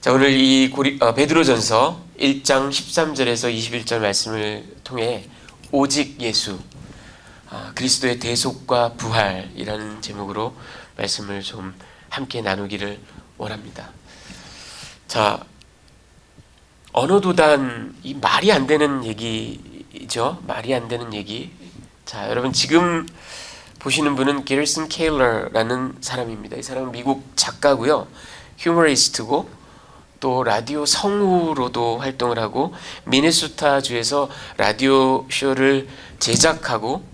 자, 오늘 이 베드로전서 1장 13절에서 21절 말씀을 통해 오직 예수, 그리스도의 대속과 부활이라는 제목으로 말씀을 좀 함께 나누기를 원합니다. 자, 언어도단, 이 말이 안 되는 얘기죠. 말이 안 되는 얘기. 자, 여러분 지금 보시는 분은 게리슨 케일러라는 사람입니다. 이 사람은 미국 작가고요, 휴머리스트고 또 라디오 성우로도 활동을 하고 미네소타 주에서 라디오 쇼를 제작하고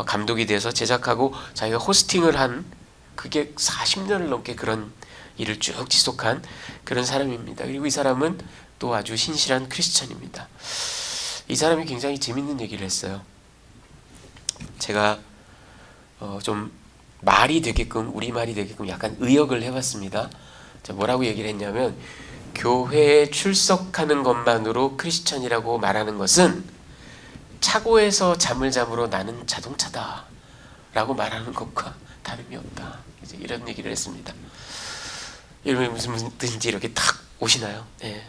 감독이 돼서 제작하고 자기가 호스팅을 한, 그게 40년을 넘게 그런 일을 쭉 지속한 그런 사람입니다. 그리고 이 사람은 또 아주 신실한 크리스천입니다. 이 사람이 굉장히 재밌는 얘기를 했어요. 제가 좀 말이 되게끔, 우리말이 되게끔 약간 의역을 해봤습니다. 뭐라고 얘기를 했냐면, 교회에 출석하는 것만으로 크리스천이라고 말하는 것은 차고에서 잠을 잠으로 나는 자동차다 라고 말하는 것과 다름이 없다, 이제 이런 얘기를 했습니다. 여러분 무슨 뜻인지 이렇게 탁 오시나요? 네.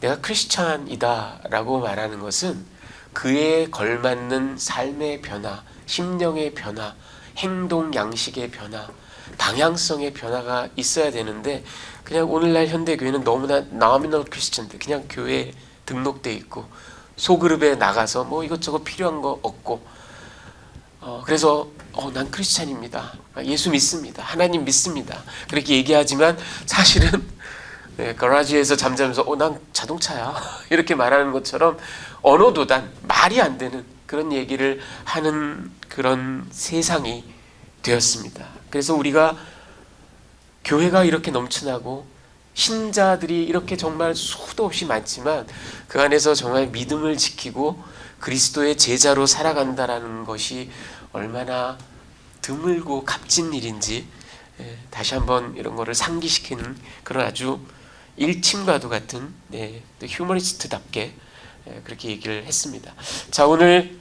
내가 크리스천이다 라고 말하는 것은 그에 걸맞는 삶의 변화, 심령의 변화, 행동 양식의 변화, 방향성의 변화가 있어야 되는데, 그냥 오늘날 현대교회는 너무나 nominal 크리스천들, 그냥 교회에 등록돼 있고 소그룹에 나가서 뭐 이것저것 필요한 거 없고, 그래서 난 크리스천입니다, 예수 믿습니다, 하나님 믿습니다, 그렇게 얘기하지만 사실은 거라지에서 잠자면서 난 자동차야 이렇게 말하는 것처럼 언어도단, 말이 안 되는 그런 얘기를 하는 그런 세상이 되었습니다. 그래서 우리가 교회가 이렇게 넘쳐나고 신자들이 이렇게 정말 수도 없이 많지만 그 안에서 정말 믿음을 지키고 그리스도의 제자로 살아간다라는 것이 얼마나 드물고 값진 일인지 다시 한번 이런 거를 상기시키는 그런 아주 일침과도 같은 휴머니스트답게 그렇게 얘기를 했습니다. 자, 오늘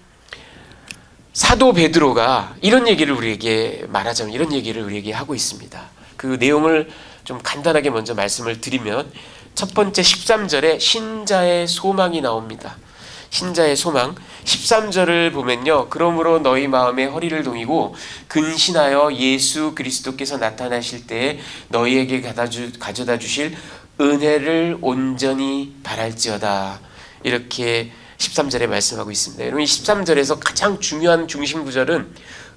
사도 베드로가 이런 얘기를 우리에게 말하자면 이런 얘기를 우리에게 하고 있습니다. 그 내용을 좀 간단하게 먼저 말씀을 드리면, 첫 번째 13절에 신자의 소망이 나옵니다. 신자의 소망. 13절을 보면요, 그러므로 너희 마음에 허리를 동이고 근신하여 예수 그리스도께서 나타나실 때에 너희에게 가져다 주실 은혜를 온전히 바랄지어다, 이렇게 13절에 말씀하고 있습니다. 여러분, 이 13절에서 가장 중요한 중심 구절은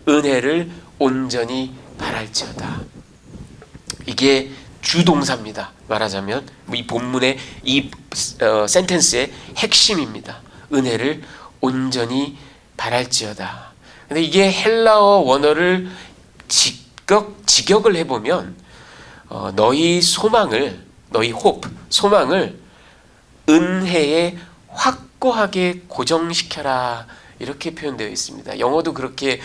은혜를 온전히 바랄지어다. 이게 주동사입니다. 말하자면 이 본문의 이 센텐스의 핵심입니다. 은혜를 온전히 바랄지어다. 근데 이게 헬라어 원어를 직역을 해보면 너희 소망을, 너희 소망을 은혜에 확고하게 고정시켜라, 이렇게 표현되어 있습니다. 영어도 그렇게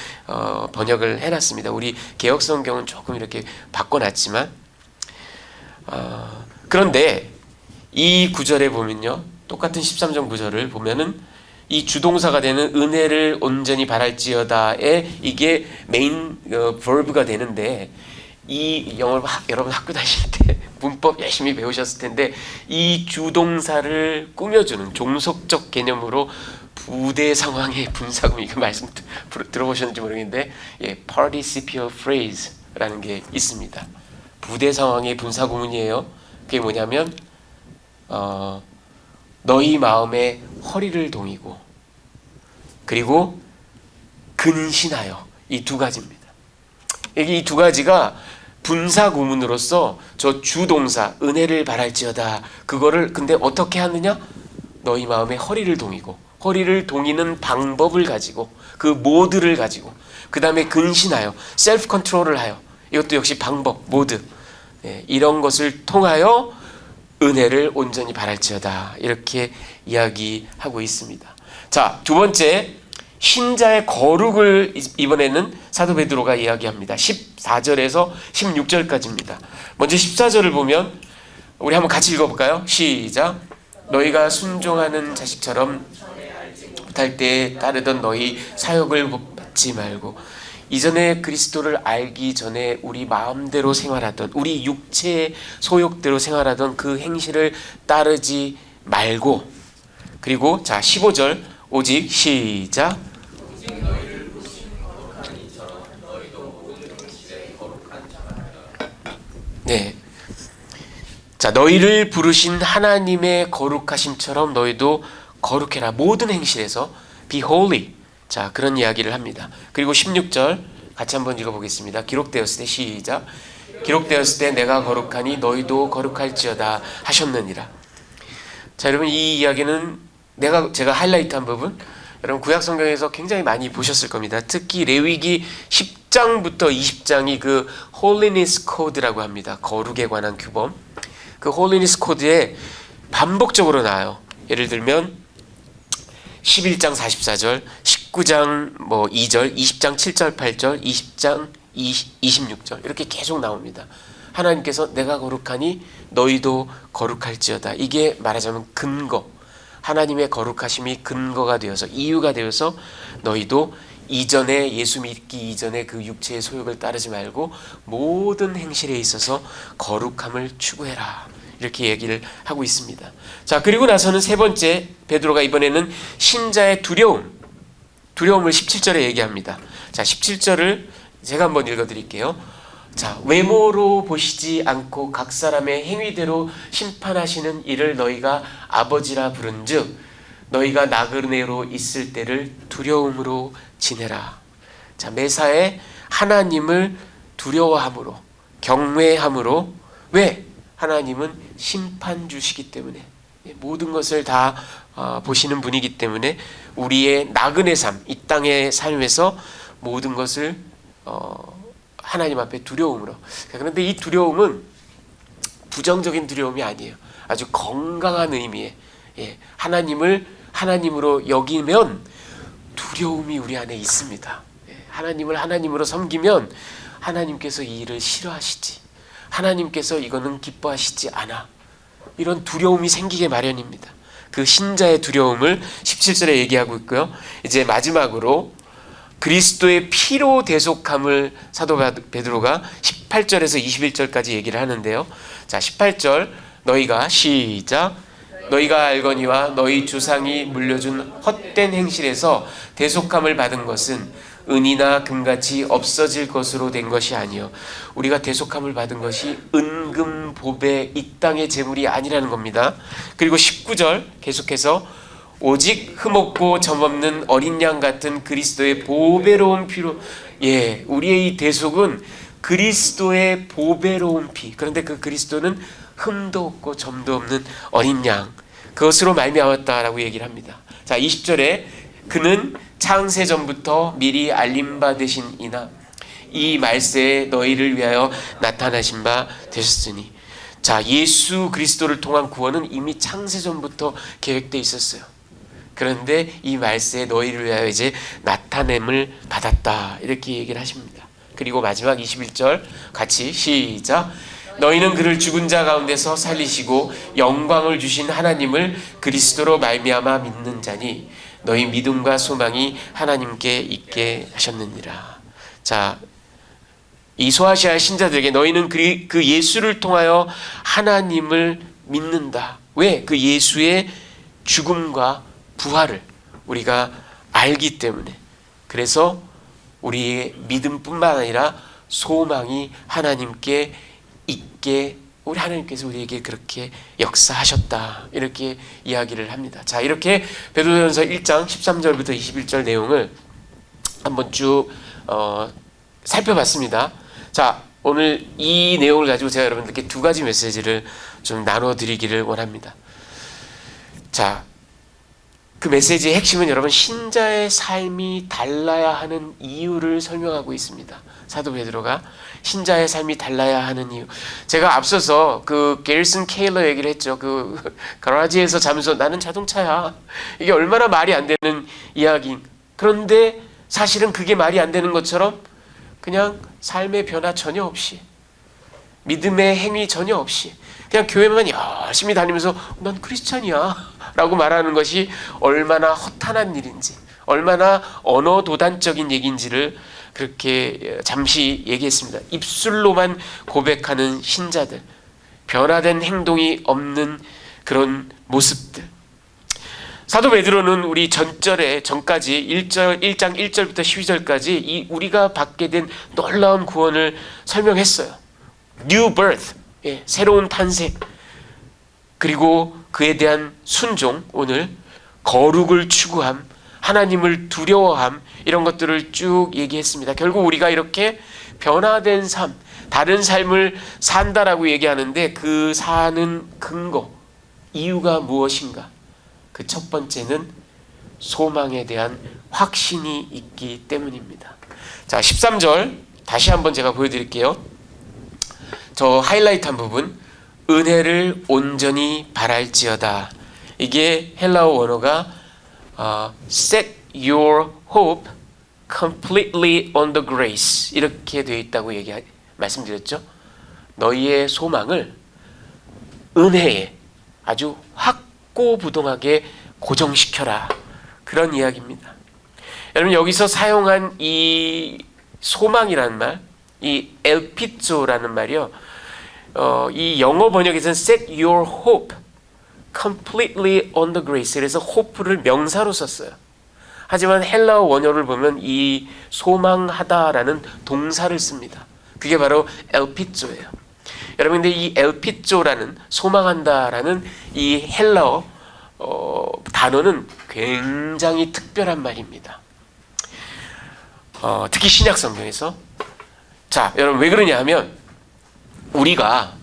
번역을 해놨습니다. 우리 개역성경은 조금 이렇게 바꿔놨지만, 그런데 이 구절에 보면요, 똑같은 13절 구절을 보면은 이 주동사가 되는 은혜를 온전히 바랄지어다에 이게 메인 verб가 되는데, 이 영어를 여러분 학교 다닐 때 문법 열심히 배우셨을 텐데, 이 주동사를 꾸며주는 종속적 개념으로 부대 상황의 분사구문, 이거 말씀 들어보셨는지 모르겠는데, participial phrase라는 게 있습니다. 부대 상황의 분사구문이에요. 그게 뭐냐면 너희 마음에 허리를 동이고 그리고 근신하여, 이 두 가지입니다. 이 두 가지가 분사구문으로서 저 주동사 은혜를 바랄지어다, 그거를 근데 어떻게 하느냐? 너희 마음에 허리를 동이고, 허리를 동이는 방법을 가지고, 그 모드를 가지고, 그 다음에 근신하여, 셀프 컨트롤을 하여, 이것도 역시 방법, 모드, 이런 것을 통하여 은혜를 온전히 바랄지어다, 이렇게 이야기하고 있습니다. 자, 두 번째, 신자의 거룩을 이번에는 사도 베드로가 이야기합니다. 14절에서 16절까지입니다. 먼저 14절을 보면 우리 한번 같이 읽어볼까요? 시작. 너희가 순종하는 자식처럼 못할 때 따르던 너희 사역을 받지 말고 이전에 그리스도를 알기 전에 우리 마음대로 생활하던, 우리 육체의 소욕대로 생활하던 그 행실을 따르지 말고, 그리고 자 15절 오직 시작. 네. 자, 너희를 부르신 하나님의 거룩하심처럼 너희도 거룩해라. 모든 행실에서 be holy. 자, 그런 이야기를 합니다. 그리고 16절 같이 한번 읽어보겠습니다. 기록되었을 때 시작. 기록되었을 때 내가 거룩하니 너희도 거룩할지어다 하셨느니라. 자, 여러분 이 이야기는 제가 하이라이트한 부분, 여러분 구약 성경에서 굉장히 많이 보셨을 겁니다. 특히 레위기 10장부터 20장이 그 holiness code라고 합니다. 거룩에 관한 규범. 그 holiness code에 반복적으로 나와요. 예를 들면 11장 44절, 19장 2절, 20장 7절 8절, 20장 26절 이렇게 계속 나옵니다. 하나님께서 내가 거룩하니 너희도 거룩할지어다. 이게 말하자면 근거, 하나님의 거룩하심이 근거가 되어서, 이유가 되어서 너희도 이전에, 예수 믿기 이전에 그 육체의 소욕을 따르지 말고 모든 행실에 있어서 거룩함을 추구해라. 이렇게 얘기를 하고 있습니다. 자, 그리고 나서는 세 번째, 베드로가 이번에는 신자의 두려움을 17절에 얘기합니다. 자, 17절을 제가 한번 읽어드릴게요. 자, 외모로 보시지 않고 각 사람의 행위대로 심판하시는 이를 너희가 아버지라 부른즉 너희가 나그네로 있을 때를 두려움으로 지내라. 자, 매사에 하나님을 두려워함으로, 경외함으로. 왜? 하나님은 심판주시기 때문에, 모든 것을 다 보시는 분이기 때문에 우리의 나그네 삶, 이 땅의 삶에서 모든 것을 하나님 앞에 두려움으로. 그런데 이 두려움은 부정적인 두려움이 아니에요. 아주 건강한 의미의, 하나님을 하나님으로 여기면 두려움이 우리 안에 있습니다. 하나님을 하나님으로 섬기면 하나님께서 이 일을 싫어하시지, 하나님께서 이거는 기뻐하시지 않아, 이런 두려움이 생기게 마련입니다. 그 신자의 두려움을 17절에 얘기하고 있고요. 이제 마지막으로 그리스도의 피로 대속함을 사도 베드로가 18절에서 21절까지 얘기를 하는데요. 자, 18절 너희가 시작. 너희가 알거니와 너희 조상이 물려준 헛된 행실에서 대속함을 받은 것은 은이나 금같이 없어질 것으로 된 것이 아니요 우리가 대속함을 받은 것이 은금 보배 이 땅의 재물이 아니라는 겁니다. 그리고 19절 계속해서 오직 흠없고 점없는 어린 양 같은 그리스도의 보배로운 피로, 우리의 이 대속은 그리스도의 보배로운 피. 그런데 그 그리스도는 흠도 없고 점도 없는 어린 양, 그것으로 말미암았다라고 얘기를 합니다. 자, 20절에 그는 창세 전부터 미리 알림 바 되신 이나 이 말세에 너희를 위하여 나타나신 바 되셨으니. 자, 예수 그리스도를 통한 구원은 이미 창세 전부터 계획되어 있었어요. 그런데 이 말세에 너희를 위하여 이제 나타냄을 받았다, 이렇게 얘기를 하십니다. 그리고 마지막 21절 같이 시작. 너희는 그를 죽은 자 가운데서 살리시고 영광을 주신 하나님을 그리스도로 말미암아 믿는 자니 너희 믿음과 소망이 하나님께 있게 하셨느니라. 자, 이 소아시아 신자들에게 너희는 그 예수를 통하여 하나님을 믿는다. 왜? 그 예수의 죽음과 부활을 우리가 알기 때문에. 그래서 우리의 믿음뿐만 아니라 소망이 하나님께 있게, 우리 하나님께서 우리에게 그렇게 역사하셨다, 이렇게 이야기를 합니다. 자, 이렇게 베드로전서 1장 13절부터 21절 내용을 한번 쭉 살펴봤습니다. 자, 오늘 이 내용을 가지고 제가 여러분들께 두 가지 메시지를 좀 나눠드리기를 원합니다. 자, 그 메시지의 핵심은 여러분 신자의 삶이 달라야 하는 이유를 설명하고 있습니다. 사도 베드로가 신자의 삶이 달라야 하는 이유. 제가 앞서서 그 게리슨 케일러 얘기를 했죠. 그 가라지에서 자면서 나는 자동차야. 이게 얼마나 말이 안 되는 이야기. 그런데 사실은 그게 말이 안 되는 것처럼 그냥 삶의 변화 전혀 없이, 믿음의 행위 전혀 없이 그냥 교회만 열심히 다니면서 난 크리스찬이야 라고 말하는 것이 얼마나 허탄한 일인지, 얼마나 언어도단적인 얘기인지를 그렇게 잠시 얘기했습니다. 입술로만 고백하는 신자들, 변화된 행동이 없는 그런 모습들. 사도 베드로는 우리 전까지 1장 1절부터 12절까지 우리가 받게 된 놀라운 구원을 설명했어요. New birth, 새로운 탄생, 그리고 그에 대한 순종, 오늘 거룩을 추구함, 하나님을 두려워함, 이런 것들을 쭉 얘기했습니다. 결국 우리가 이렇게 변화된 삶, 다른 삶을 산다라고 얘기하는데 그 사는 근거, 이유가 무엇인가? 그 첫 번째는 소망에 대한 확신이 있기 때문입니다. 자, 13절 다시 한번 제가 보여드릴게요. 저 하이라이트한 부분, 은혜를 온전히 바랄지어다. 이게 헬라어 원어가 set your hope completely on the grace, 이렇게 되어 있다고 말씀드렸죠. 너희의 소망을 은혜에 아주 확고부동하게 고정시켜라, 그런 이야기입니다. 여러분, 여기서 사용한 이 소망이라는 말, 이 엘피조라는 말이요, 이 영어 번역에서는 set your hope completely on the grace, 그래서 hope를 명사로 썼어요. 하지만 헬라어 원어를 보면 이 소망하다라는 동사를 씁니다. 그게 바로 엘피조예요. 여러분, 근데 이 엘피조라는 소망한다라는 이 헬라어 단어는 굉장히 특별한 말입니다. 특히 신약 성경에서. 자, 여러분, 왜 그러냐 하면 우리가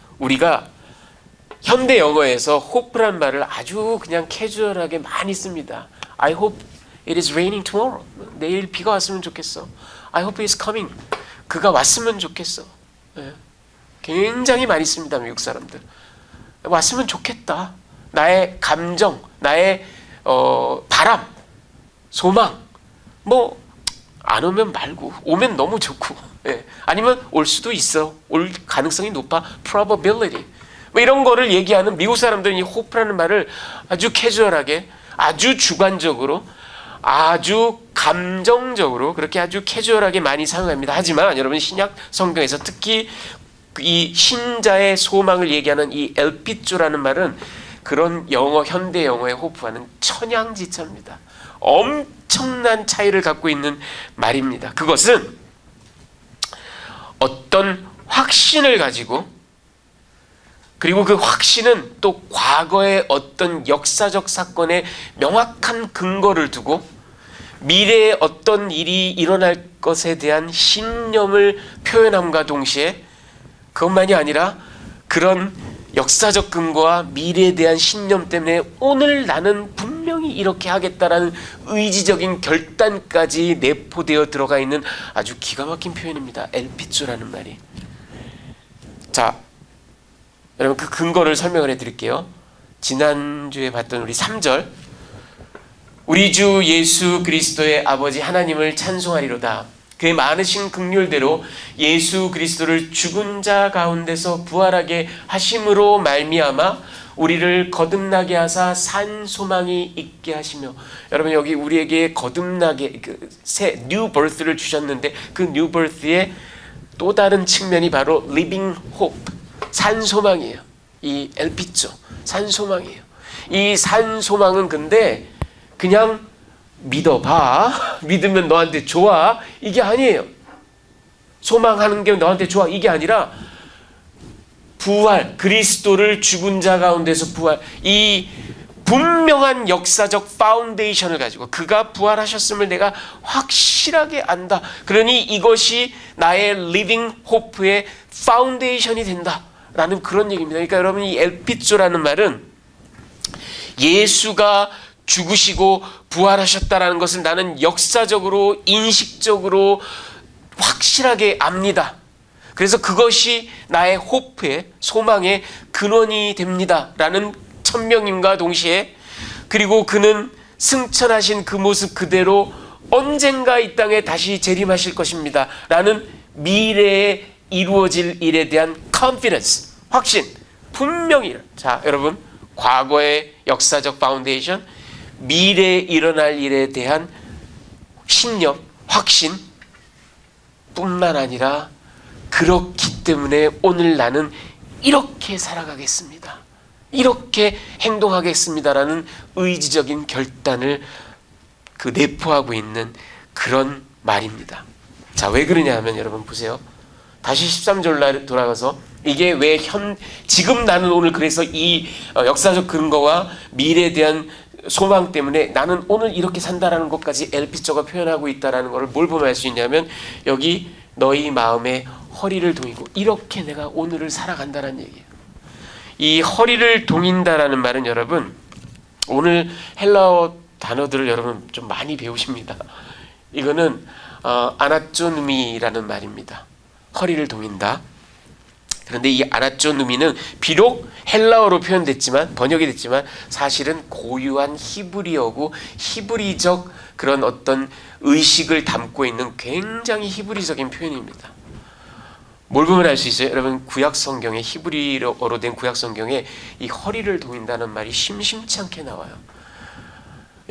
현대 영어에서 hope란 말을 아주 그냥 캐주얼하게 많이 씁니다. I hope it is raining tomorrow. 내일 비가 왔으면 좋겠어. I hope it is coming. 그가 왔으면 좋겠어. 굉장히 많이 씁니다, 미국 사람들. 왔으면 좋겠다. 나의 감정, 나의 바람, 소망. 뭐 안 오면 말고 오면 너무 좋고, 아니면 올 수도 있어. 올 가능성이 높아. probability. 뭐 이런 거를 얘기하는 미국 사람들은 이 hope라는 말을 아주 캐주얼하게, 아주 주관적으로, 아주 감정적으로 그렇게 아주 캐주얼하게 많이 사용합니다. 하지만 여러분, 신약 성경에서 특히 이 신자의 소망을 얘기하는 이 엘피조라는 말은 그런 현대 영어의 호프와는 천양지차입니다. 엄청난 차이를 갖고 있는 말입니다. 그것은 어떤 확신을 가지고, 그리고 그 확신은 또 과거의 어떤 역사적 사건에 명확한 근거를 두고 미래에 어떤 일이 일어날 것에 대한 신념을 표현함과 동시에, 그것만이 아니라 그런 역사적 근거와 미래에 대한 신념 때문에 오늘 나는 분명히 이렇게 하겠다라는 의지적인 결단까지 내포되어 들어가 있는 아주 기가 막힌 표현입니다. 엘피조라는 말이. 자, 여러분, 그 근거를 설명을 해드릴게요. 지난주에 봤던 우리 3절, 우리 주 예수 그리스도의 아버지 하나님을 찬송하리로다. 그의 많으신 긍휼대로 예수 그리스도를 죽은 자 가운데서 부활하게 하심으로 말미암아 우리를 거듭나게 하사 산 소망이 있게 하시며. 여러분, 여기 우리에게 거듭나게 새 뉴 버스를 주셨는데 그 뉴 버스의 또 다른 측면이 바로 living hope, 산 소망이에요. 이 엘피조, 산 소망이에요. 이 산 소망은 근데 그냥 믿어봐, 믿으면 너한테 좋아, 이게 아니에요. 소망하는 게 너한테 좋아, 이게 아니라 부활, 그리스도를 죽은 자 가운데서 부활, 이 분명한 역사적 파운데이션을 가지고 그가 부활하셨음을 내가 확실하게 안다. 그러니 이것이 나의 리빙 호프의 파운데이션이 된다라는 그런 얘기입니다. 그러니까 여러분, 이 엘피조라는 말은 예수가 죽으시고 부활하셨다라는 것을 나는 역사적으로, 인식적으로 확실하게 압니다. 그래서 그것이 나의 호프의, 소망의 근원이 됩니다 라는 천명임과 동시에, 그리고 그는 승천하신 그 모습 그대로 언젠가 이 땅에 다시 재림하실 것입니다 라는 미래에 이루어질 일에 대한 confidence, 확신, 분명히. 자, 여러분, 과거의 역사적 파운데이션, 미래에 일어날 일에 대한 신념, 확신, 뿐만 아니라 그렇기 때문에 오늘 나는 이렇게 살아가겠습니다. 이렇게 행동하겠습니다라는 의지적인 결단을 내포하고 있는 그런 말입니다. 자, 왜 그러냐 하면 여러분 보세요. 다시 13절로 돌아가서 이게 왜 지금 나는 오늘 그래서 이 역사적 근거와 미래에 대한 소망 때문에 나는 오늘 이렇게 산다라는 것까지 엘피저가 표현하고 있다라는 것을 뭘 보면 알 수 있냐면 여기 너희 마음에 허리를 동이고 이렇게 내가 오늘을 살아간다는 얘기예요. 이 허리를 동인다라는 말은 여러분 오늘 헬라어 단어들을 여러분 좀 많이 배우십니다. 이거는 아나쪼누미라는 말입니다. 허리를 동인다. 그런데 이 아나쪼누미는 비록 헬라어로 표현됐지만 번역이 됐지만 사실은 고유한 히브리어고 히브리적 그런 어떤 의식을 담고 있는 굉장히 히브리적인 표현입니다. 뭘 보면 알 수 있어요? 여러분 구약 성경에 히브리어로 된 구약 성경에 이 허리를 동인다는 말이 심심치 않게 나와요.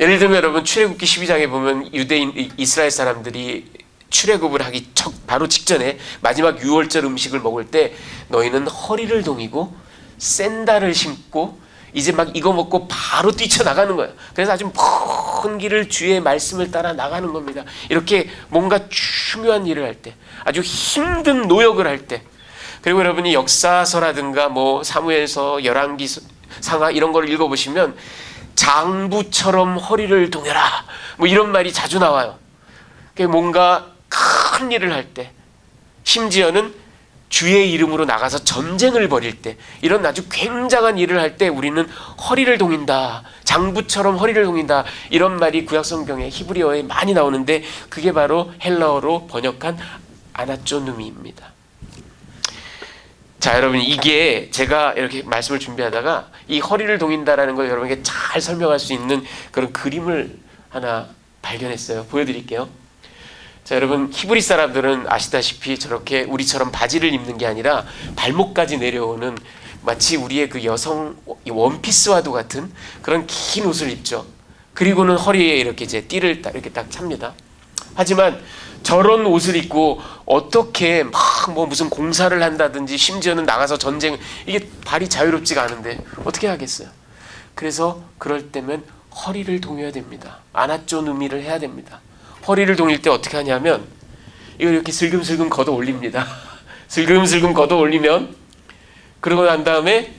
예를 들면 여러분 출애굽기 12장에 보면 유대인 이스라엘 사람들이 출애굽을 하기 바로 직전에 마지막 유월절 음식을 먹을 때 너희는 허리를 동이고 샌들을 신고 이제 막 이거 먹고 바로 뛰쳐나가는 거예요. 그래서 아주 먼 길을 주의 말씀을 따라 나가는 겁니다. 이렇게 뭔가 중요한 일을 할 때, 아주 힘든 노역을 할 때, 그리고 여러분이 역사서라든가 뭐 사무엘서, 열왕기, 상하 이런 거를 읽어보시면 장부처럼 허리를 동여라 뭐 이런 말이 자주 나와요. 뭔가 큰 일을 할 때, 심지어는 주의 이름으로 나가서 전쟁을 벌일 때, 이런 아주 굉장한 일을 할 때 우리는 허리를 동인다, 장부처럼 허리를 동인다, 이런 말이 구약성경에 히브리어에 많이 나오는데 그게 바로 헬라어로 번역한 아나쪼누미입니다. 자, 여러분 이게 제가 이렇게 말씀을 준비하다가 이 허리를 동인다라는 걸 여러분에게 잘 설명할 수 있는 그런 그림을 하나 발견했어요. 보여드릴게요. 자, 여러분 히브리 사람들은 아시다시피 저렇게 우리처럼 바지를 입는 게 아니라 발목까지 내려오는 마치 우리의 그 여성 원피스와도 같은 그런 긴 옷을 입죠. 그리고는 허리에 이렇게 이제 띠를 이렇게 딱 찹니다. 하지만 저런 옷을 입고 어떻게 막 뭐 무슨 공사를 한다든지 심지어는 나가서 전쟁, 이게 발이 자유롭지가 않은데 어떻게 하겠어요? 그래서 그럴 때면 허리를 동여야 됩니다. 아나쪼누미를 해야 됩니다. 허리를 동일 때 어떻게 하냐면 이걸 이렇게 슬금슬금 걷어 올립니다. 슬금슬금 걷어 올리면, 그러고 난 다음에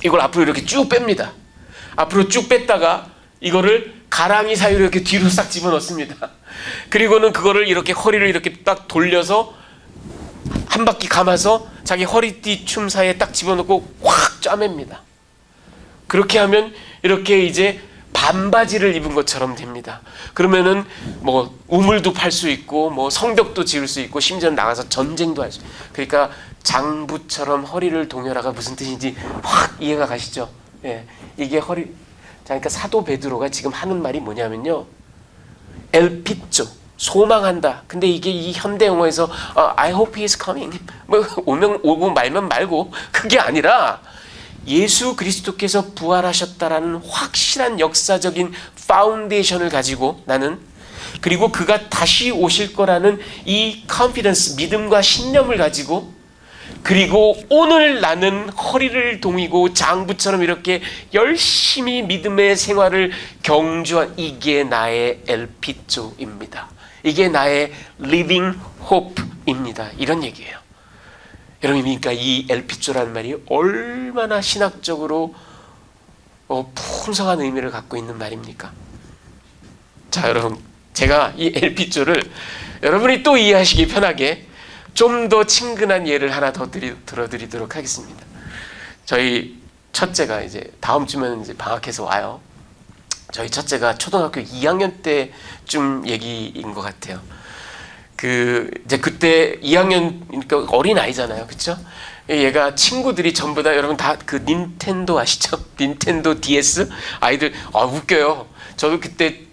이걸 앞으로 이렇게 쭉 뺍니다. 앞으로 쭉 뺐다가 이거를 가랑이 사이로 이렇게 뒤로 싹 집어넣습니다. 그리고는 그거를 이렇게 허리를 이렇게 딱 돌려서 한 바퀴 감아서 자기 허리띠 춤 사이에 딱 집어넣고 확 짜맵니다. 그렇게 하면 이렇게 이제 반바지를 입은 것처럼 됩니다. 그러면은 뭐 우물도 팔 수 있고 뭐 성벽도 지을 수 있고 심지어 나가서 전쟁도 할 수 있고. 그러니까 장부처럼 허리를 동여라가 무슨 뜻인지 확 이해가 가시죠? 예, 이게 허리. 자, 그러니까 사도 베드로가 지금 하는 말이 뭐냐면요, 엘피조, 소망한다. 근데 이게 이 현대 영어에서 I hope he is coming, 뭐 오면 오고 말면 말고, 그게 아니라 예수 그리스도께서 부활하셨다라는 확실한 역사적인 파운데이션을 가지고 나는, 그리고 그가 다시 오실 거라는 이 컨피던스, 믿음과 신념을 가지고, 그리고 오늘 나는 허리를 동이고 장부처럼 이렇게 열심히 믿음의 생활을 경주한, 이게 나의 엘피조입니다. 이게 나의 living hope입니다. 이런 얘기예요. 여러분, 그러니까 이 엘피조라는 말이 얼마나 신학적으로 풍성한 의미를 갖고 있는 말입니까? 자, 여러분, 제가 이 엘피조를 여러분이 또 이해하시기 편하게 좀 더 친근한 예를 하나 더 들어드리도록 하겠습니다. 저희 첫째가 이제 다음 주면 이제 방학해서 와요. 저희 첫째가 초등학교 2학년 때쯤 얘기인 것 같아요. 이제 그때 2학년, 그러니까 어린 아이잖아요, 그렇죠? 얘가 친구들이 전부 다, 여러분 다 그 닌텐도 아시죠? 닌텐도 DS 아이들, 웃겨요. 저도 그때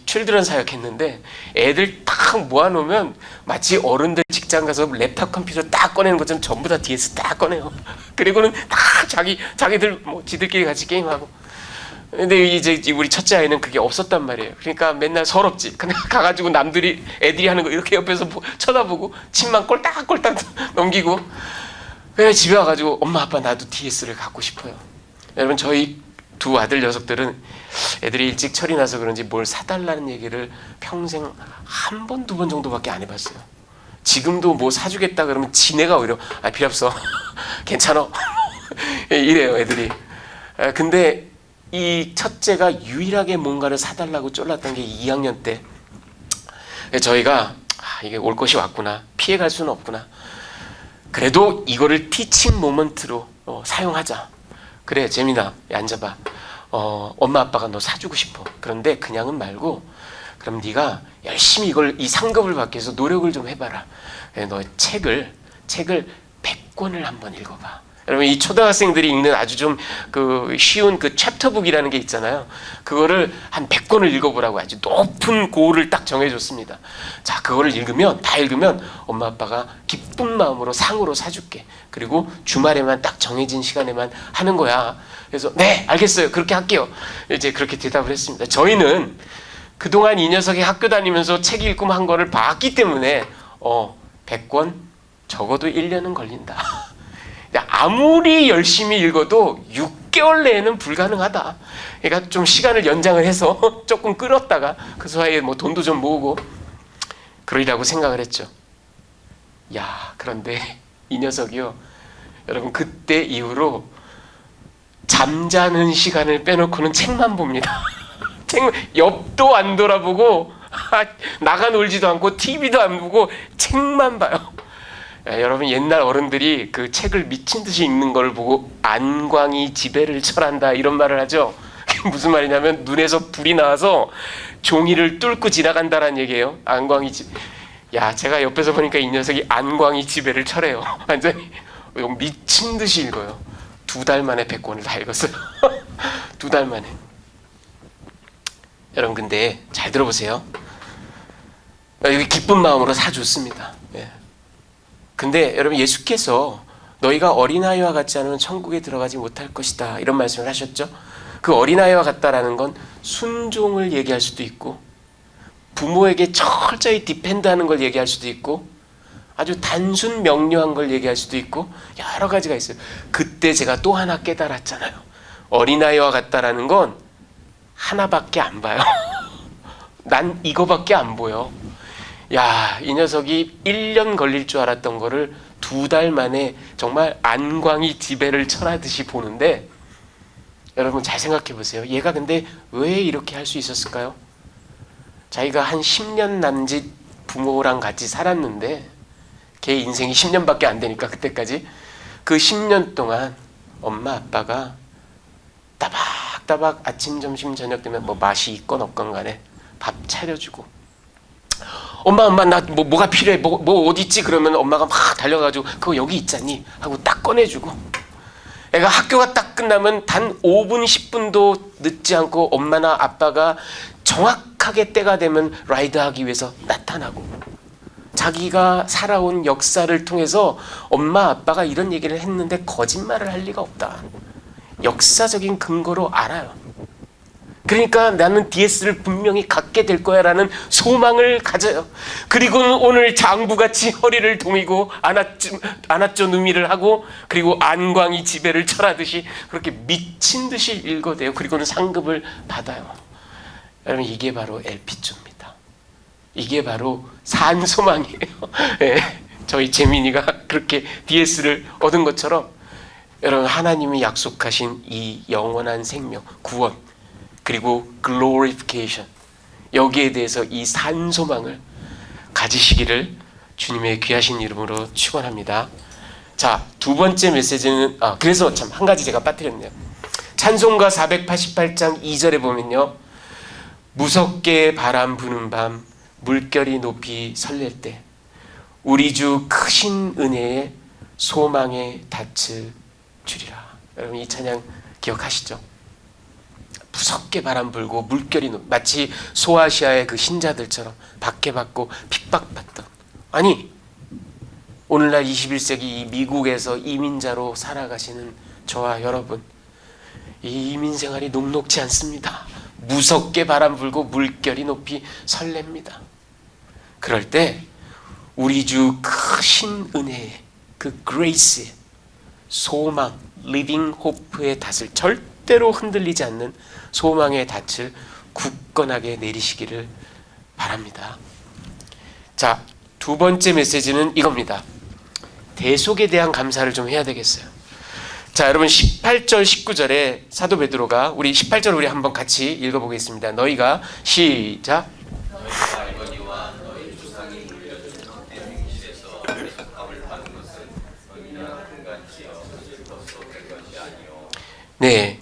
칠드런 사역했는데 애들 딱 모아놓으면 마치 어른들 직장 가서 랩탑 컴퓨터 딱 꺼내는 것처럼 전부 다 DS 딱 꺼내요. 그리고는 다 자기들 뭐 지들끼리 같이 게임하고. 근데 이제 우리 첫째 아이는 그게 없었단 말이에요. 그러니까 맨날 서럽지. 그냥 가가지고 남들이 애들이 하는 거 이렇게 옆에서 쳐다보고 침만 꼴딱꼴딱 넘기고. 그래 집에 와가지고 엄마 아빠 나도 DS를 갖고 싶어요. 여러분 저희 두 아들 녀석들은 애들이 일찍 철이 나서 그런지 뭘 사달라는 얘기를 평생 한 번, 두 번 정도밖에 안 해봤어요. 지금도 뭐 사주겠다 그러면 지네가 오히려 필요 없어. 괜찮아. 이래요 애들이. 근데 이 첫째가 유일하게 뭔가를 사달라고 쫄랐던 게 2학년 때. 저희가 이게 올 것이 왔구나. 피해갈 수는 없구나. 그래도 이거를 티칭 모먼트로 사용하자. 그래 재민아 앉아봐. 엄마 아빠가 너 사주고 싶어. 그런데 그냥은 말고 그럼 네가 열심히 이 상급을 받기 위해서 노력을 좀 해봐라. 너 책을 100권을 한번 읽어봐. 여러분 이 초등학생들이 읽는 아주 좀 쉬운 챕터북이라는 게 있잖아요. 그거를 한 100권을 읽어보라고 아주 높은 고를 딱 정해줬습니다. 자 그거를 다 읽으면 엄마 아빠가 기쁜 마음으로 상으로 사줄게. 그리고 주말에만 딱 정해진 시간에만 하는 거야. 그래서 네 알겠어요 그렇게 할게요. 이제 그렇게 대답을 했습니다. 저희는 그동안 이 녀석이 학교 다니면서 책 읽고 한 거를 봤기 때문에 100권 적어도 1년은 걸린다. 아무리 열심히 읽어도 6개월 내에는 불가능하다. 그러니까 좀 시간을 연장을 해서 조금 끌었다가 그 사이에 뭐 돈도 좀 모으고 그러리라고 생각을 했죠. 그런데 이 녀석이요. 여러분 그때 이후로 잠자는 시간을 빼놓고는 책만 봅니다. 옆도 안 돌아보고 나가 놀지도 않고 TV도 안 보고 책만 봐요. 여러분 옛날 어른들이 그 책을 미친 듯이 읽는 걸 보고 안광이 지배를 철한다 이런 말을 하죠. 무슨 말이냐면 눈에서 불이 나와서 종이를 뚫고 지나간다라는 얘기예요. 안광이 제가 옆에서 보니까 이 녀석이 안광이 지배를 철해요. 완전히 미친 듯이 읽어요. 2달 만에 100권을 다 읽었어요. 2달 만에. 여러분 근데 잘 들어보세요. 여기 기쁜 마음으로 사줬습니다. 근데 여러분 예수께서 너희가 어린아이와 같지 않으면 천국에 들어가지 못할 것이다 이런 말씀을 하셨죠. 그 어린아이와 같다라는 건 순종을 얘기할 수도 있고 부모에게 철저히 디펜드하는 걸 얘기할 수도 있고 아주 단순 명료한 걸 얘기할 수도 있고 여러 가지가 있어요. 그때 제가 또 하나 깨달았잖아요. 어린아이와 같다라는 건 하나밖에 안 봐요. 난 이거밖에 안 보여. 이 녀석이 1년 걸릴 줄 알았던 거를 2달 만에 정말 안광이 지배를 철하듯이 보는데 여러분 잘 생각해 보세요. 얘가 근데 왜 이렇게 할 수 있었을까요? 자기가 한 10년 남짓 부모랑 같이 살았는데 걔 인생이 10년밖에 안 되니까 그때까지 그 10년 동안 엄마 아빠가 따박따박 아침 점심 저녁 되면 뭐 맛이 있건 없건 간에 밥 차려주고 엄마 나 뭐가 필요해 뭐 어디 있지 그러면 엄마가 막 달려가지고 그거 여기 있잖니 하고 딱 꺼내주고 애가 학교가 딱 끝나면 단 5분 10분도 늦지 않고 엄마나 아빠가 정확하게 때가 되면 라이드하기 위해서 나타나고 자기가 살아온 역사를 통해서 엄마 아빠가 이런 얘기를 했는데 거짓말을 할 리가 없다. 역사적인 근거로 알아요. 그러니까 나는 DS를 분명히 갖게 될 거야라는 소망을 가져요. 그리고는 오늘 장부같이 허리를 동이고 안았죠 누미를 하고 그리고 안광이 지배를 철하듯이 그렇게 미친 듯이 읽어대요. 그리고는 상급을 받아요. 여러분 이게 바로 LP조입니다. 이게 바로 산소망이에요. 저희 재민이가 그렇게 DS를 얻은 것처럼 여러분 하나님이 약속하신 이 영원한 생명, 구원 그리고 glorification 여기에 대해서 이 산소망을 가지시기를 주님의 귀하신 이름으로 축원합니다. 자, 두 번째 메시지는 그래서 참 한 가지 제가 빠뜨렸네요. 찬송가 488장 2절에 보면요. 무섭게 바람 부는 밤 물결이 높이 설렐 때 우리 주 크신 은혜에 소망에 닿을 주리라. 여러분 이 찬양 기억하시죠? 무섭게 바람 불고 물결이 마치 소아시아의 그 신자들처럼 박해받고 핍박받던 아니 오늘날 21세기 이 미국에서 이민자로 살아가시는 저와 여러분 이 이민 생활이 녹록지 않습니다. 무섭게 바람 불고 물결이 높이 설렙니다. 그럴 때 우리 주 크신 은혜의 그 그레이스의 소망, 리빙 호프의 닷을 절대로 흔들리지 않는 소망의 닷을 굳건하게 내리시기를 바랍니다. 자, 두 번째 메시지는 이겁니다. 대속에 대한 감사를 좀 해야 되겠어요. 자, 여러분 18절 19절에 사도 베드로가 우리 18절 우리 한번 같이 읽어보겠습니다. 너희가 시작. 너희가 알거니와 너희 조상이 물려준 헛된 행실에서 대속함을 받은 것은 너희나 흥간지어 슬퍼서 된 것이 아니요. 네,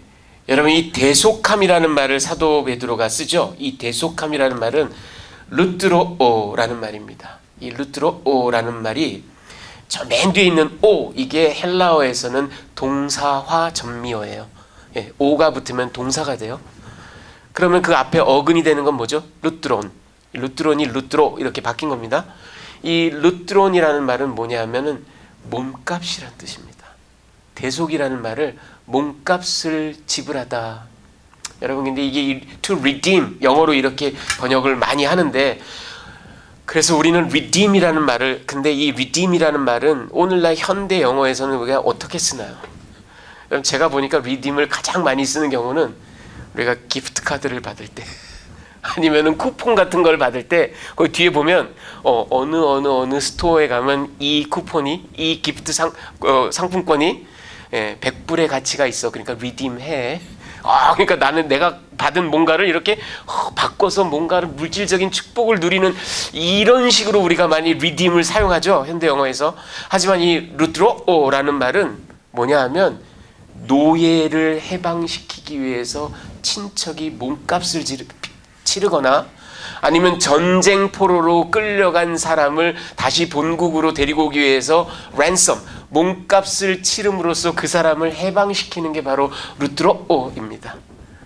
여러분 이 대속함이라는 말을 사도 베드로가 쓰죠. 이 대속함이라는 말은 루트로오라는 말입니다. 이 루트로오라는 말이 저 맨 뒤에 있는 오, 이게 헬라어에서는 동사화 전미어예요. 예, 오가 붙으면 동사가 돼요. 그러면 그 앞에 어근이 되는 건 뭐죠? 루트론. 루트론이 루트로 이렇게 바뀐 겁니다. 이 루트론이라는 말은 뭐냐 하면은 몸값이란 뜻입니다. 대속이라는 말을 몸값을 지불하다. 여러분 근데 이게 to redeem 영어로 이렇게 번역을 많이 하는데 그래서 우리는 redeem이라는 말을 근데 이 redeem이라는 말은 오늘날 현대 영어에서는 우리가 어떻게 쓰나요? 제가 보니까 redeem을 가장 많이 쓰는 경우는 우리가 기프트 카드를 받을 때 아니면은 쿠폰 같은 걸 받을 때 거기 뒤에 보면 어느 스토어에 가면 이 쿠폰이 이 기프트 상품권이 100불의 가치가 있어. 그러니까 redeem해. 그러니까 나는 내가 받은 뭔가를 이렇게 바꿔서 뭔가를 물질적인 축복을 누리는 이런 식으로 우리가 많이 redeem을 사용하죠. 현대 영어에서. 하지만 이 루트로라는 말은 뭐냐 하면 노예를 해방시키기 위해서 친척이 몸값을 치르거나 아니면 전쟁 포로로 끌려간 사람을 다시 본국으로 데리고 오기 위해서 ransom, 몸값을 치름으로써 그 사람을 해방시키는 게 바로 루트로입니다.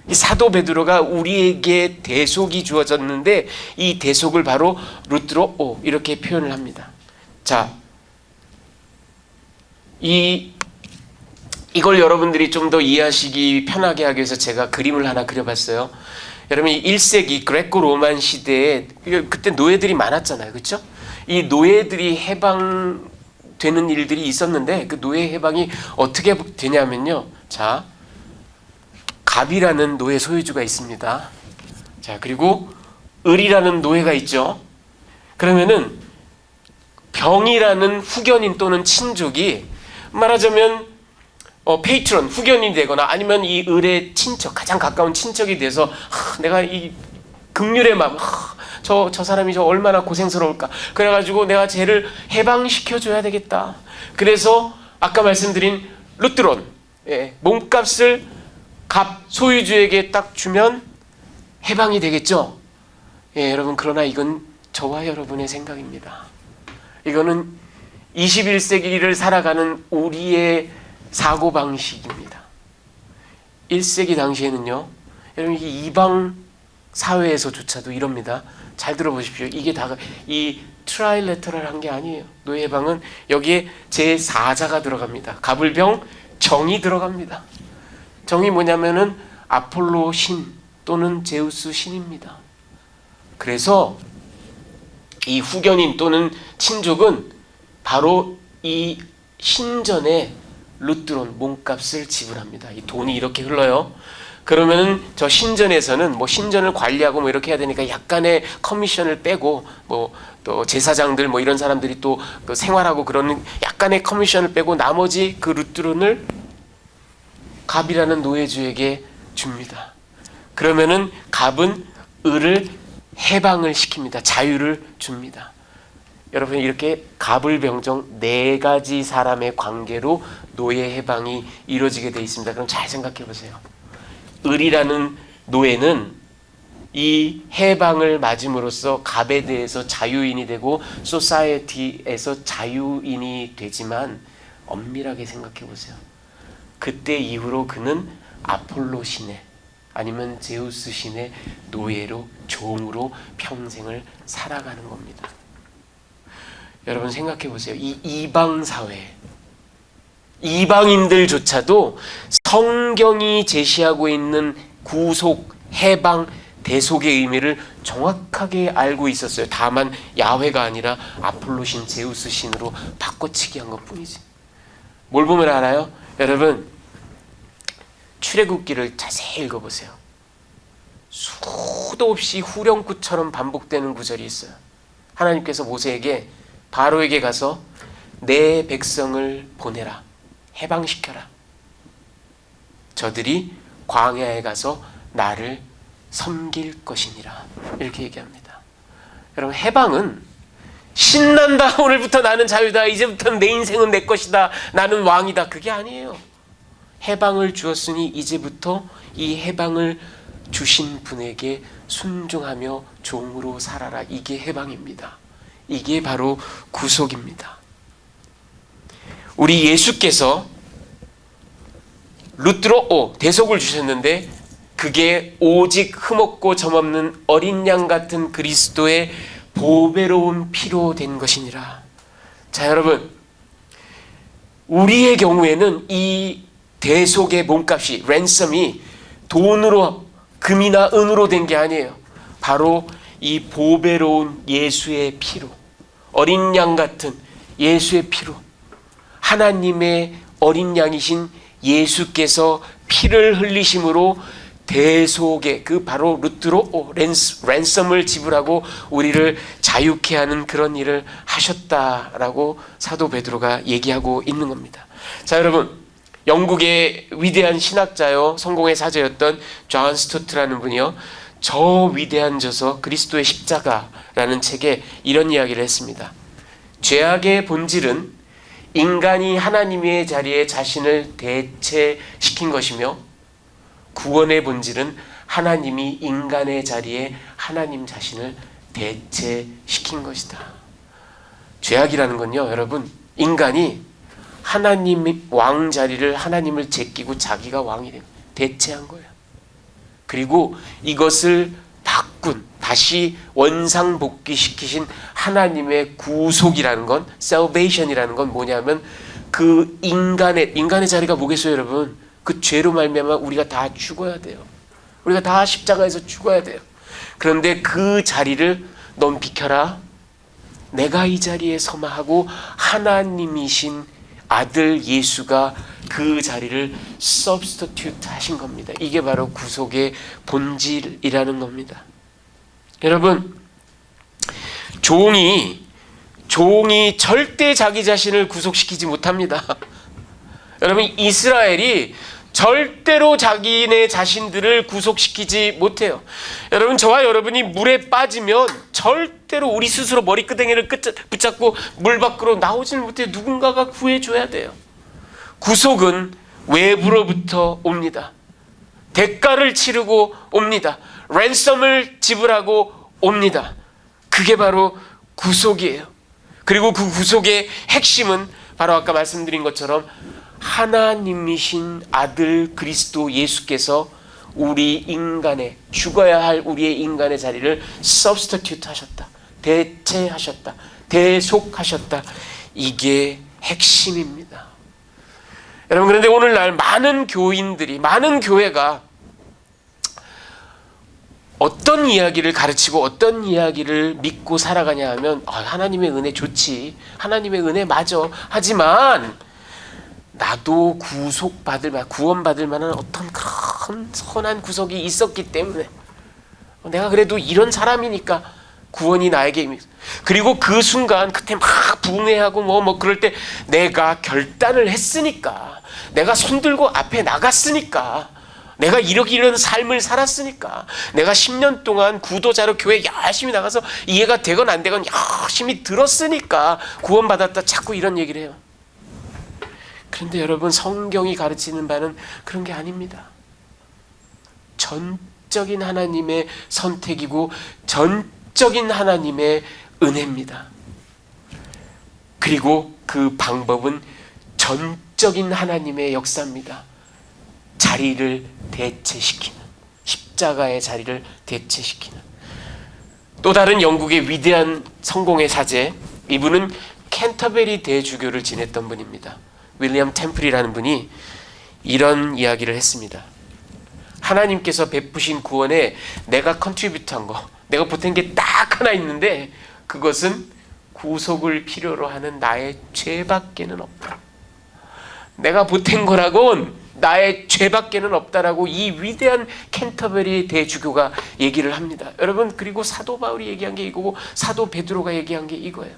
이 사도 베드로가 우리에게 대속이 주어졌는데 이 대속을 바로 루트로 이렇게 표현을 합니다. 자, 이걸 여러분들이 좀 더 이해하시기 편하게 하기 위해서 제가 그림을 하나 그려봤어요. 여러분 1세기 그레코 로만 시대에 그때 노예들이 많았잖아요. 그렇죠? 이 노예들이 해방되는 일들이 있었는데 그 노예 해방이 어떻게 되냐면요. 자, 갑이라는 노예 소유주가 있습니다. 자, 그리고 을이라는 노예가 있죠. 그러면은 병이라는 후견인 또는 친족이 말하자면 페이트론, 후견이 되거나 아니면 이 을의 친척, 가장 가까운 친척이 돼서 내가 이 긍휼의 마음, 저 사람이 저 얼마나 고생스러울까. 그래가지고 내가 쟤를 해방시켜줘야 되겠다. 그래서 아까 말씀드린 루트론, 몸값을 갑 소유주에게 딱 주면 해방이 되겠죠. 여러분 그러나 이건 저와 여러분의 생각입니다. 이거는 21세기를 살아가는 우리의 사고방식입니다. 1세기 당시에는요. 여러분 이방 사회에서조차도 이럽니다. 잘 들어보십시오. 이게 다 이 트라일레터럴한 게 아니에요. 노예 해방은 여기에 제4자가 들어갑니다. 갑을병 정이 들어갑니다. 정이 뭐냐면은 아폴로 신 또는 제우스 신입니다. 그래서 이 후견인 또는 친족은 바로 이 신전에 루트론 몸값을 지불합니다. 이 돈이 이렇게 흘러요. 그러면은 저 신전에서는 뭐 신전을 관리하고 뭐 이렇게 해야 되니까 약간의 커미션을 빼고 뭐 또 제사장들 뭐 이런 사람들이 또 그 생활하고 그러는 약간의 커미션을 빼고 나머지 그 루트론을 갑이라는 노예주에게 줍니다. 그러면은 갑은 을을 해방을 시킵니다. 자유를 줍니다. 여러분 이렇게 갑을병정 4가지 사람의 관계로 노예 해방이 이루어지게 되어 있습니다. 그럼 잘 생각해 보세요. 을이라는 노예는 이 해방을 맞음으로써 갑에 대해서 자유인이 되고 소사이어티에서 자유인이 되지만 엄밀하게 생각해 보세요. 그때 이후로 그는 아폴로 신의 아니면 제우스 신의 노예로 종으로 평생을 살아가는 겁니다. 여러분 생각해 보세요. 이 이방 사회, 이방인들조차도 성경이 제시하고 있는 구속, 해방, 대속의 의미를 정확하게 알고 있었어요. 다만 야훼가 아니라 아폴로신, 제우스 신으로 바꿔치기 한 것뿐이지. 뭘 보면 알아요? 여러분, 출애굽기를 자세히 읽어보세요. 수도 없이 후렴구처럼 반복되는 구절이 있어요. 하나님께서 모세에게, 바로에게 가서 내 백성을 보내라, 해방시켜라. 저들이 광야에 가서 나를 섬길 것이니라. 이렇게 얘기합니다. 여러분, 해방은 신난다, 오늘부터 나는 자유다, 이제부터는 내 인생은 내 것이다, 나는 왕이다, 그게 아니에요. 해방을 주었으니 이제부터 이 해방을 주신 분에게 순종하며 종으로 살아라. 이게 해방입니다. 이게 바로 구속입니다. 우리 예수께서 루트로 대속을 주셨는데 그게 오직 흠없고 점없는 어린 양 같은 그리스도의 보배로운 피로 된 것이니라. 자, 여러분, 우리의 경우에는 이 대속의 몸값이, 랜섬이 돈으로, 금이나 은으로 된 게 아니에요. 바로 이 보배로운 예수의 피로, 어린 양 같은 예수의 피로, 하나님의 어린 양이신 예수께서 피를 흘리심으로 대속의 그 바로 루트로 랜섬을 지불하고 우리를 자유케 하는 그런 일을 하셨다라고 사도 베드로가 얘기하고 있는 겁니다. 자, 여러분, 영국의 위대한 신학자요, 성공의 사제였던 존 스토트라는 분이요, 저 위대한 저서 그리스도의 십자가라는 책에 이런 이야기를 했습니다. 죄악의 본질은 인간이 하나님의 자리에 자신을 대체시킨 것이며 구원의 본질은 하나님이 인간의 자리에 하나님 자신을 대체시킨 것이다. 죄악이라는 건요, 여러분, 인간이 하나님 왕 자리를, 하나님을 제끼고 자기가 왕이 되고 대체한 거예요. 그리고 이것을 바꾼, 다시 원상복귀시키신 하나님의 구속이라는 건, salvation이라는 건 뭐냐면 그 인간의 자리가 뭐겠어요, 여러분? 그 죄로 말미암아 우리가 다 죽어야 돼요. 우리가 다 십자가에서 죽어야 돼요. 그런데 그 자리를 넌 비켜라, 내가 이 자리에 서마 하고 하나님이신 아들 예수가 그 자리를 substitute 하신 겁니다. 이게 바로 구속의 본질이라는 겁니다. 여러분, 종이 절대 자기 자신을 구속시키지 못합니다. 여러분, 이스라엘이 절대로 자기네 자신들을 구속시키지 못해요. 여러분, 저와 여러분이 물에 빠지면 절대로 우리 스스로 머리끄댕이를 붙잡고 물 밖으로 나오지는 못해요. 누군가가 구해줘야 돼요. 구속은 외부로부터 옵니다. 대가를 치르고 옵니다. 랜섬을 지불하고 옵니다. 그게 바로 구속이에요. 그리고 그 구속의 핵심은 바로 아까 말씀드린 것처럼 하나님이신 아들 그리스도 예수께서 우리 인간의, 죽어야 할 우리의 인간의 자리를 substitute 하셨다, 대체하셨다, 대속하셨다. 이게 핵심입니다. 여러분, 그런데 오늘날 많은 교인들이, 많은 교회가 어떤 이야기를 가르치고 어떤 이야기를 믿고 살아가냐 하면, 하나님의 은혜 좋지, 하나님의 은혜 맞아, 하지만 나도 구원받을 만한 어떤 그런 선한 구속이 있었기 때문에, 내가 그래도 이런 사람이니까 구원이 나에게, 그리고 그 순간 그때 막 부흥회하고 뭐 그럴 때 내가 결단을 했으니까, 내가 손들고 앞에 나갔으니까, 내가 이런 삶을 살았으니까, 내가 10년 동안 구도자로 교회 열심히 나가서 이해가 되건 안 되건 열심히 들었으니까 구원받았다, 자꾸 이런 얘기를 해요. 그런데 여러분, 성경이 가르치는 바는 그런 게 아닙니다. 전적인 하나님의 선택이고 전적인 하나님의 은혜입니다. 그리고 그 방법은 전적인 하나님의 역사입니다. 자리를 대체시키는, 십자가의 자리를 대체시키는. 또 다른 영국의 위대한 성공의 사제, 이분은 캔터베리 대주교를 지냈던 분입니다. 윌리엄 템플이라는 분이 이런 이야기를 했습니다. 하나님께서 베푸신 구원에 내가 컨트리뷰트한 거, 내가 보탠 게 딱 하나 있는데 그것은 구속을 필요로 하는 나의 죄밖에는 없다. 내가 보탠 거라곤 나의 죄밖에는 없다라고 이 위대한 캔터베리 대주교가 얘기를 합니다. 여러분, 그리고 사도 바울이 얘기한 게 이거고 사도 베드로가 얘기한 게 이거예요.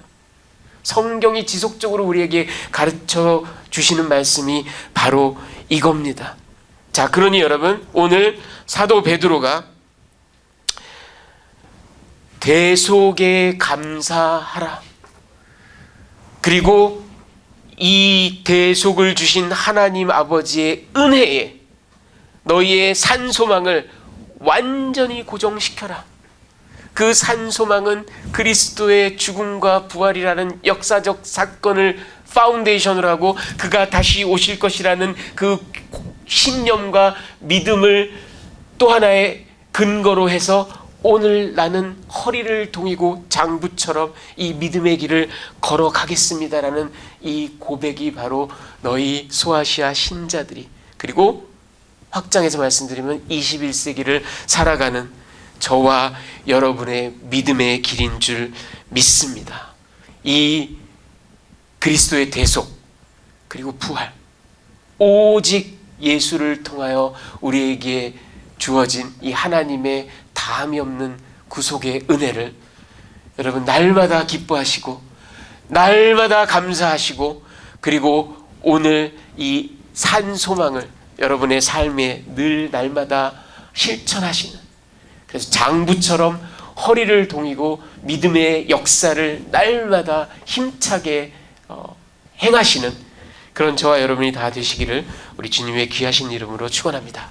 성경이 지속적으로 우리에게 가르쳐 주시는 말씀이 바로 이겁니다. 자, 그러니 여러분, 오늘 사도 베드로가 대속에 감사하라, 그리고 이 대속을 주신 하나님 아버지의 은혜에 너희의 산소망을 완전히 고정시켜라. 그 산소망은 그리스도의 죽음과 부활이라는 역사적 사건을 파운데이션으로 하고 그가 다시 오실 것이라는 그 신념과 믿음을 또 하나의 근거로 해서 오늘 나는 허리를 동이고 장부처럼 이 믿음의 길을 걸어가겠습니다라는 이 고백이 바로 너희 소아시아 신자들이, 그리고 확장해서 말씀드리면 21세기를 살아가는 저와 여러분의 믿음의 길인 줄 믿습니다. 이 그리스도의 대속 그리고 부활, 오직 예수를 통하여 우리에게 주어진 이 하나님의 다함이 없는 구속의 은혜를 여러분 날마다 기뻐하시고 날마다 감사하시고, 그리고 오늘 이 산소망을 여러분의 삶에 늘 날마다 실천하시는, 그래서 장부처럼 허리를 동이고 믿음의 역사를 날마다 힘차게 행하시는 그런 저와 여러분이 다 되시기를 우리 주님의 귀하신 이름으로 축원합니다.